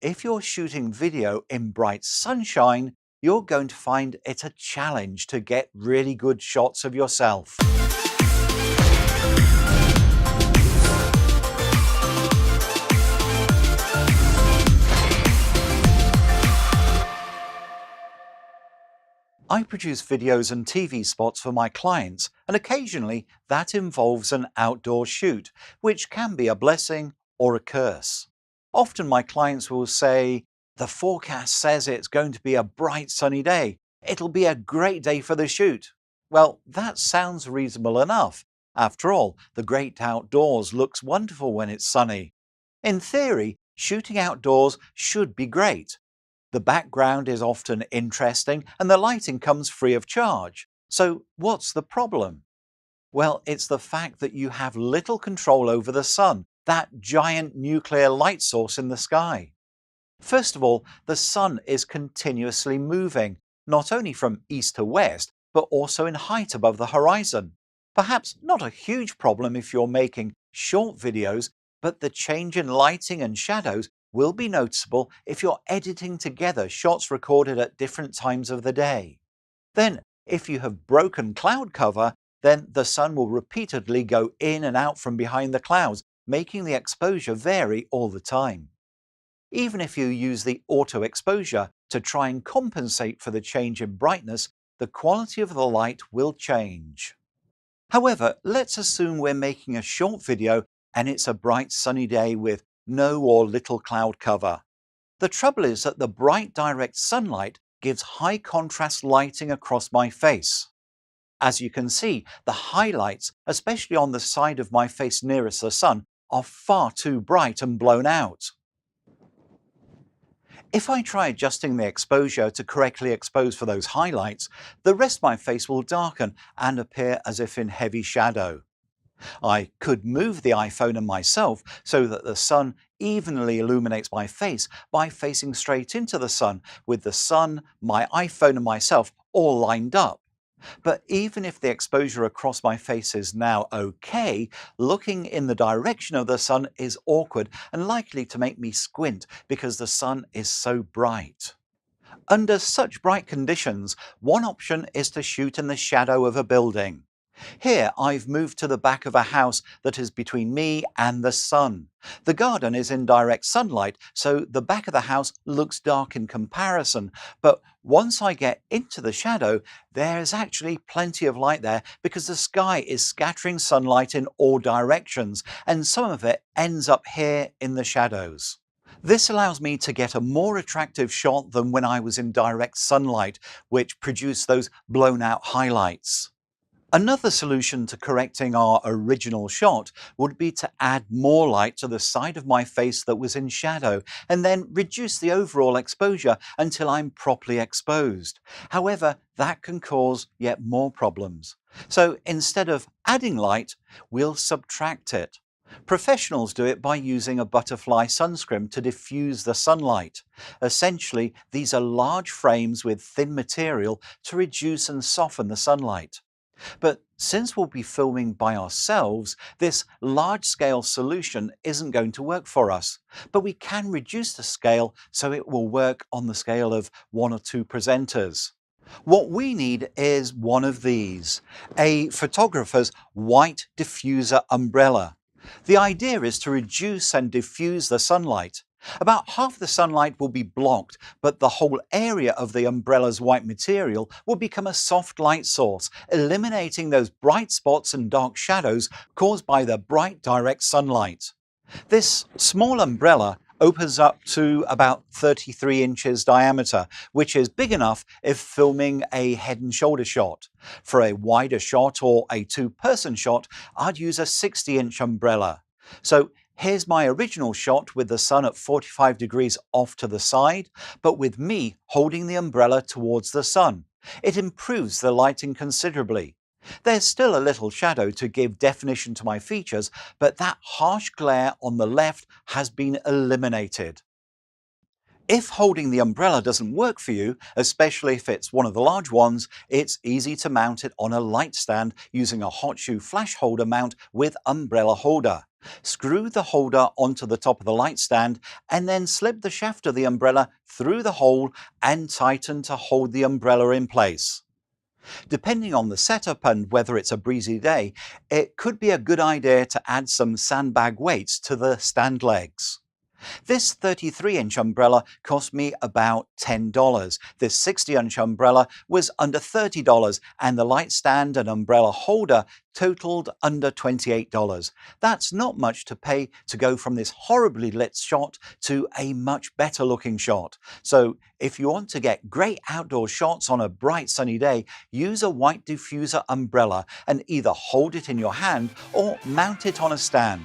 if you're shooting video in bright sunshine, you're going to find it a challenge to get really good shots of yourself. I produce videos and TV spots for my clients, and occasionally that involves an outdoor shoot, which can be a blessing or a curse. Often my clients will say, "The forecast says it's going to be a bright sunny day. It'll be a great day for the shoot." Well, that sounds reasonable enough. After all, the great outdoors looks wonderful when it's sunny. In theory, shooting outdoors should be great. The background is often interesting and the lighting comes free of charge. So what's the problem? Well, it's the fact that you have little control over the sun, that giant nuclear light source in the sky. First of all, the sun is continuously moving, not only from east to west, but also in height above the horizon. Perhaps not a huge problem if you're making short videos, but the change in lighting and shadows will be noticeable if you're editing together shots recorded at different times of the day. Then, if you have broken cloud cover, then the sun will repeatedly go in and out from behind the clouds, making the exposure vary all the time. Even if you use the auto exposure to try and compensate for the change in brightness, the quality of the light will change. However, let's assume we're making a short video and it's a bright sunny day with no or little cloud cover. The trouble is that the bright direct sunlight gives high contrast lighting across my face. As you can see, the highlights, especially on the side of my face nearest the sun, are far too bright and blown out. If I try adjusting the exposure to correctly expose for those highlights, the rest of my face will darken and appear as if in heavy shadow. I could move the iPhone and myself so that the sun evenly illuminates my face by facing straight into the sun, with the sun, my iPhone and myself all lined up. But even if the exposure across my face is now okay, looking in the direction of the sun is awkward and likely to make me squint because the sun is so bright. Under such bright conditions, one option is to shoot in the shadow of a building. Here I've moved to the back of a house that is between me and the sun. The garden is in direct sunlight, so the back of the house looks dark in comparison. But once I get into the shadow, there's actually plenty of light there because the sky is scattering sunlight in all directions, and some of it ends up here in the shadows. This allows me to get a more attractive shot than when I was in direct sunlight, which produced those blown out highlights. Another solution to correcting our original shot would be to add more light to the side of my face that was in shadow and then reduce the overall exposure until I'm properly exposed. However, that can cause yet more problems. So instead of adding light, we'll subtract it. Professionals do it by using a butterfly sunscreen to diffuse the sunlight. Essentially, these are large frames with thin material to reduce and soften the sunlight. But since we'll be filming by ourselves, this large-scale solution isn't going to work for us. But we can reduce the scale so it will work on the scale of 1 or 2 presenters. What we need is one of these, a photographer's white diffuser umbrella. The idea is to reduce and diffuse the sunlight. About half the sunlight will be blocked, but the whole area of the umbrella's white material will become a soft light source, eliminating those bright spots and dark shadows caused by the bright direct sunlight. This small umbrella opens up to about 33 inches diameter, which is big enough if filming a head and shoulder shot. For a wider shot or a 2-person shot, I'd use a 60-inch umbrella. So here's my original shot with the sun at 45 degrees off to the side, but with me holding the umbrella towards the sun. It improves the lighting considerably. There's still a little shadow to give definition to my features, but that harsh glare on the left has been eliminated. If holding the umbrella doesn't work for you, especially if it's one of the large ones, it's easy to mount it on a light stand using a hot shoe flash holder mount with umbrella holder. Screw the holder onto the top of the light stand and then slip the shaft of the umbrella through the hole and tighten to hold the umbrella in place. Depending on the setup and whether it's a breezy day, it could be a good idea to add some sandbag weights to the stand legs. This 33-inch umbrella cost me about $10. This 60-inch umbrella was under $30, and the light stand and umbrella holder totaled under $28. That's not much to pay to go from this horribly lit shot to a much better looking shot. So if you want to get great outdoor shots on a bright sunny day, use a white diffuser umbrella and either hold it in your hand or mount it on a stand.